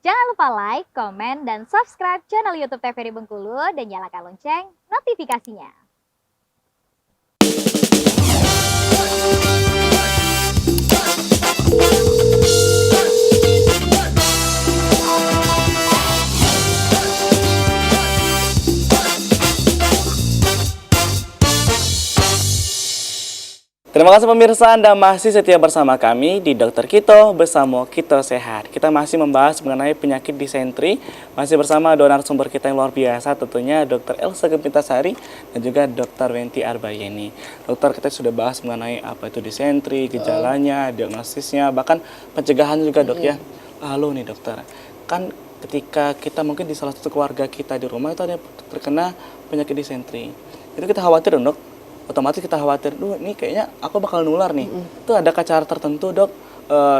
Jangan lupa like, komen, dan subscribe channel YouTube TVRI Bengkulu dan nyalakan lonceng notifikasinya. Terima kasih pemirsa, Anda masih setia bersama kami di Dokter Kito bersama Kito Sehat. Kita masih membahas mengenai penyakit disentri, masih bersama dua narasumber kita yang luar biasa, tentunya Dr. Elsa Gempitasari dan juga Dr. Wenti Arbayeni. Dokter, kita sudah bahas mengenai apa itu disentri, gejalanya, diagnosisnya, bahkan pencegahan juga dok ya. Lalu nih dokter, kan ketika kita mungkin di salah satu keluarga kita di rumah itu ada yang terkena penyakit disentri, itu kita khawatir dong dok. Otomatis kita khawatir, ini kayaknya aku bakal nular nih. Itu ada cara tertentu dok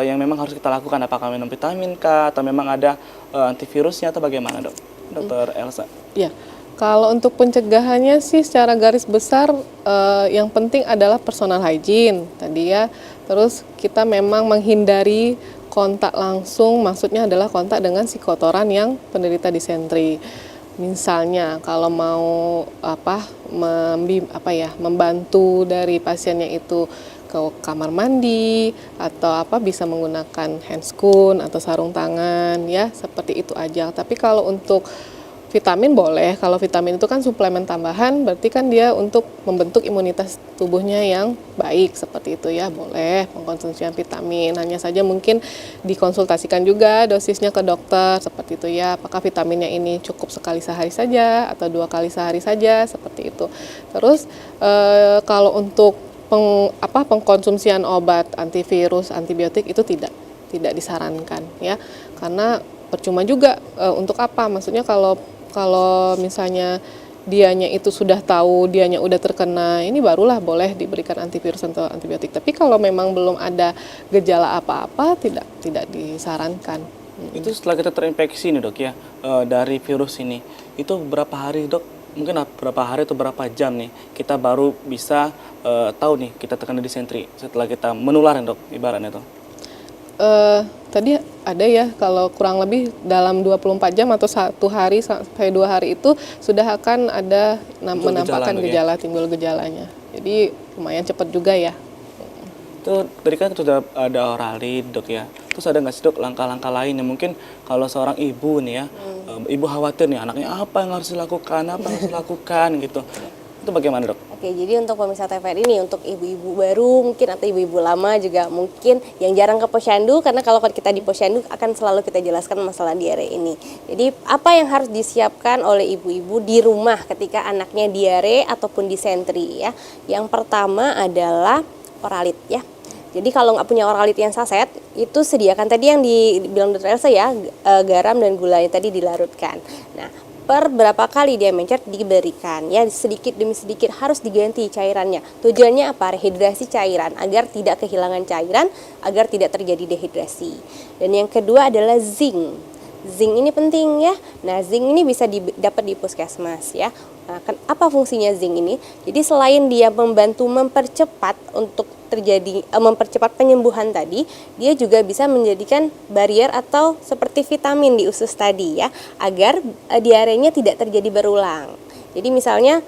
yang memang harus kita lakukan, apakah minum vitamin kah atau memang ada antivirusnya atau bagaimana dok? Dokter Elsa. Ya, kalau untuk pencegahannya sih secara garis besar yang penting adalah personal hygiene tadi ya. Terus kita memang menghindari kontak langsung, maksudnya adalah kontak dengan si kotoran yang penderita disentri. Misalnya kalau mau membantu dari pasiennya itu ke kamar mandi atau bisa menggunakan handscoon atau sarung tangan ya, seperti itu aja. Tapi kalau untuk vitamin boleh, kalau vitamin itu kan suplemen tambahan, berarti kan dia untuk membentuk imunitas tubuhnya yang baik, seperti itu ya, boleh pengkonsumsian vitamin. Hanya saja mungkin dikonsultasikan juga dosisnya ke dokter, seperti itu ya, apakah vitaminnya ini cukup sekali sehari saja atau 2 kali sehari saja, seperti itu. Terus kalau untuk pengkonsumsian obat antivirus, antibiotik itu tidak disarankan ya, karena percuma juga untuk apa? Maksudnya kalau misalnya dianya itu sudah tahu dianya udah terkena, ini barulah boleh diberikan antivirus atau antibiotik. Tapi kalau memang belum ada gejala apa-apa, tidak disarankan. Itu setelah kita terinfeksi nih dok ya, dari virus ini, itu berapa hari dok? Mungkin berapa hari atau berapa jam nih kita baru bisa tahu nih kita terkena disentri setelah kita menular dok, ibaratnya tuh? Tadi ada ya, kalau kurang lebih dalam 24 jam atau 1 hari sampai 2 hari itu sudah akan ada menampakkan gejala, timbul gejalanya. Jadi lumayan cepat juga ya. Itu tadi kan sudah ada oralid dok ya. Terus ada nggak sih dok langkah-langkah lain yang mungkin kalau seorang ibu nih ya, ibu khawatir nih anaknya apa yang harus dilakukan, gitu. Itu bagaimana dok? Oke, jadi untuk pemirsa TVRI ini, untuk ibu-ibu baru mungkin atau ibu-ibu lama juga mungkin yang jarang ke posyandu, karena kalau kita di posyandu akan selalu kita jelaskan masalah diare ini. Jadi apa yang harus disiapkan oleh ibu-ibu di rumah ketika anaknya diare ataupun disentri ya. Yang pertama adalah oralit ya. Jadi kalau nggak punya oralit yang saset, itu sediakan tadi yang dibilang Dr. Elsa ya, garam dan gulanya tadi dilarutkan. Nah, per berapa kali dia mencet diberikan ya, sedikit demi sedikit harus diganti cairannya. Tujuannya apa? Rehidrasi cairan agar tidak kehilangan cairan, agar tidak terjadi dehidrasi. Dan yang kedua adalah zinc. Zinc ini penting ya. Nah, zinc ini bisa dapat di puskesmas ya. Nah, apa fungsinya zinc ini? Jadi selain dia membantu mempercepat mempercepat penyembuhan tadi, dia juga bisa menjadikan barrier atau seperti vitamin di usus tadi ya, agar diarenya tidak terjadi berulang. Jadi misalnya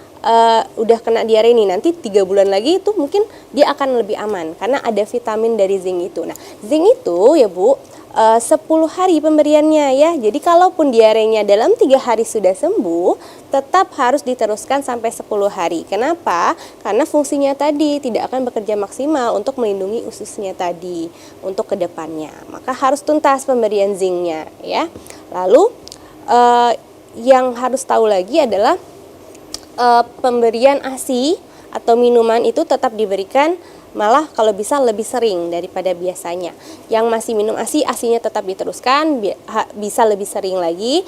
udah kena diare ini, nanti 3 bulan lagi itu mungkin dia akan lebih aman karena ada vitamin dari zinc itu. Nah, zinc itu ya Bu, 10 hari pemberiannya ya. Jadi kalaupun diarenya dalam 3 hari sudah sembuh, tetap harus diteruskan sampai 10 hari. Kenapa? Karena fungsinya tadi tidak akan bekerja maksimal untuk melindungi ususnya tadi untuk kedepannya. Maka harus tuntas pemberian zincnya ya. Lalu yang harus tahu lagi adalah pemberian ASI atau minuman itu tetap diberikan, malah kalau bisa lebih sering daripada biasanya. Yang masih minum ASI, ASInya tetap diteruskan, bisa lebih sering lagi.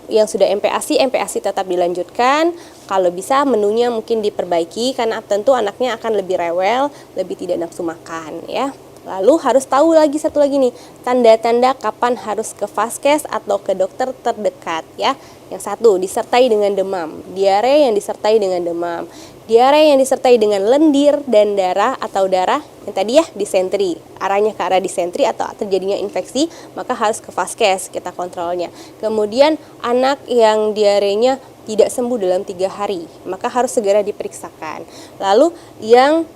Yang sudah MPASI tetap dilanjutkan. Kalau bisa menunya mungkin diperbaiki, karena tentu anaknya akan lebih rewel, lebih tidak nafsu makan ya. Lalu harus tahu lagi satu lagi nih, tanda-tanda kapan harus ke vaskes atau ke dokter terdekat ya. Yang satu, disertai dengan demam, diare yang disertai dengan demam. Diare yang disertai dengan lendir dan darah atau darah yang tadi ya disentri, arahnya ke arah disentri atau terjadinya infeksi, maka harus ke vaskes kita kontrolnya. Kemudian anak yang diarenya tidak sembuh dalam 3 hari, maka harus segera diperiksakan. Lalu yang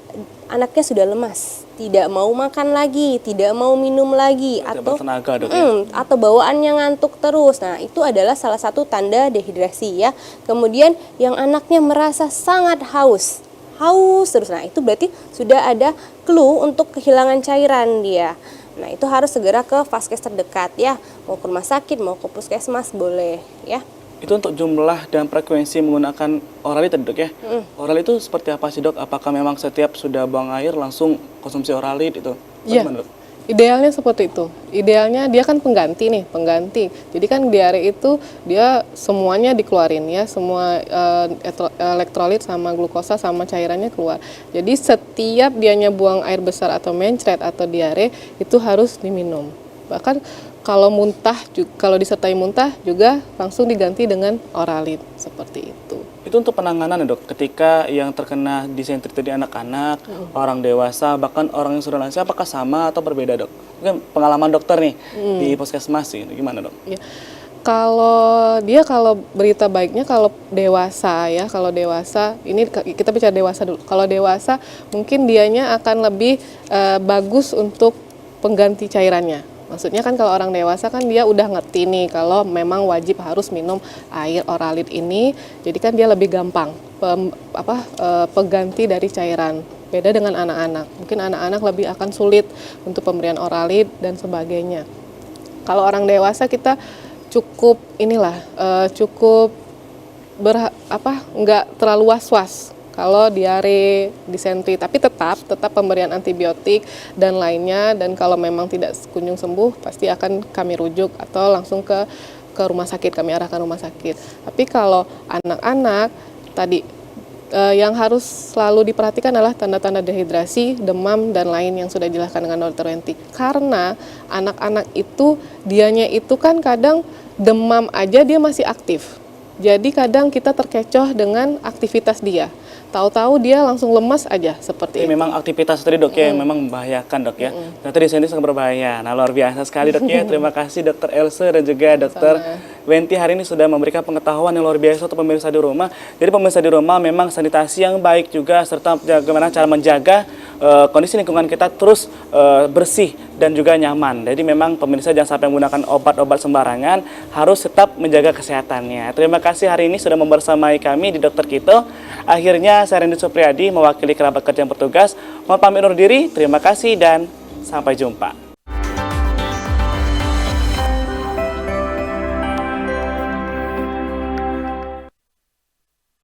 anaknya sudah lemas, tidak mau makan lagi, tidak mau minum lagi, Tidak atau bertenaga, Dok, ya? atau bawaannya ngantuk terus. Nah, itu adalah salah satu tanda dehidrasi ya. Kemudian yang anaknya merasa sangat haus terus. Nah, itu berarti sudah ada clue untuk kehilangan cairan dia. Nah, itu harus segera ke vaskes terdekat ya. Mau ke rumah sakit, mau ke puskesmas boleh ya. Itu untuk jumlah dan frekuensi menggunakan Oralit tadi, Dok, ya? Oralit itu seperti apa sih, Dok? Apakah memang setiap sudah buang air langsung konsumsi Oralit itu? Iya. Bagaimana, Dok? Idealnya seperti itu. Idealnya dia kan pengganti nih, pengganti. Jadi kan diare itu dia semuanya dikeluarin ya, semua elektrolit sama glukosa sama cairannya keluar. Jadi setiap dianya buang air besar atau mencret atau diare itu harus diminum. Bahkan kalau muntah, kalau disertai muntah juga langsung diganti dengan Oralit seperti itu. Itu untuk penanganan ya, Dok, ketika yang terkena disentri tadi anak-anak, orang dewasa, bahkan orang yang sudah lansia, apakah sama atau berbeda, Dok? Mungkin pengalaman dokter nih di puskesmas sih, gimana, Dok? Ya. Kalau berita baiknya kalau dewasa ya, kalau dewasa ini kita bicara dewasa dulu. Kalau dewasa mungkin dianya akan lebih bagus untuk pengganti cairannya. Maksudnya kan kalau orang dewasa kan dia udah ngerti nih kalau memang wajib harus minum air Oralit ini, jadi kan dia lebih gampang pengganti dari cairan. Beda dengan anak-anak, mungkin anak-anak lebih akan sulit untuk pemberian Oralit dan sebagainya. Kalau orang dewasa kita cukup nggak terlalu was-was kalau diare, disentri, tapi tetap pemberian antibiotik dan lainnya, dan kalau memang tidak kunjung sembuh pasti akan kami rujuk atau langsung ke rumah sakit, kami arahkan rumah sakit. Tapi kalau anak-anak tadi yang harus selalu diperhatikan adalah tanda-tanda dehidrasi, demam dan lain yang sudah dijelaskan dengan Dr. Wenti. Karena anak-anak itu dianya itu kan kadang demam aja dia masih aktif. Jadi kadang kita terkecoh dengan aktivitas dia. Tahu-tahu dia langsung lemas aja seperti Ini itu. memang aktivitas tadi, Dok, ya, yang memang membahayakan, Dok, ya. Ternyata disentri sangat berbahaya. Nah, luar biasa sekali, Dok, ya. Terima kasih Dr. Else dan juga Dr. Wenti hari ini sudah memberikan pengetahuan yang luar biasa untuk pemirsa di rumah. Jadi pemirsa di rumah memang sanitasi yang baik juga, serta bagaimana cara menjaga kondisi lingkungan kita terus bersih dan juga nyaman. Jadi memang pemirsa jangan sampai menggunakan obat-obat sembarangan, harus tetap menjaga kesehatannya. Terima kasih hari ini sudah membersamai kami di Dokter Kito. Akhirnya saya Randy Supriyadi mewakili kerabat kerja yang bertugas. Mohon pamit undur diri, terima kasih dan sampai jumpa.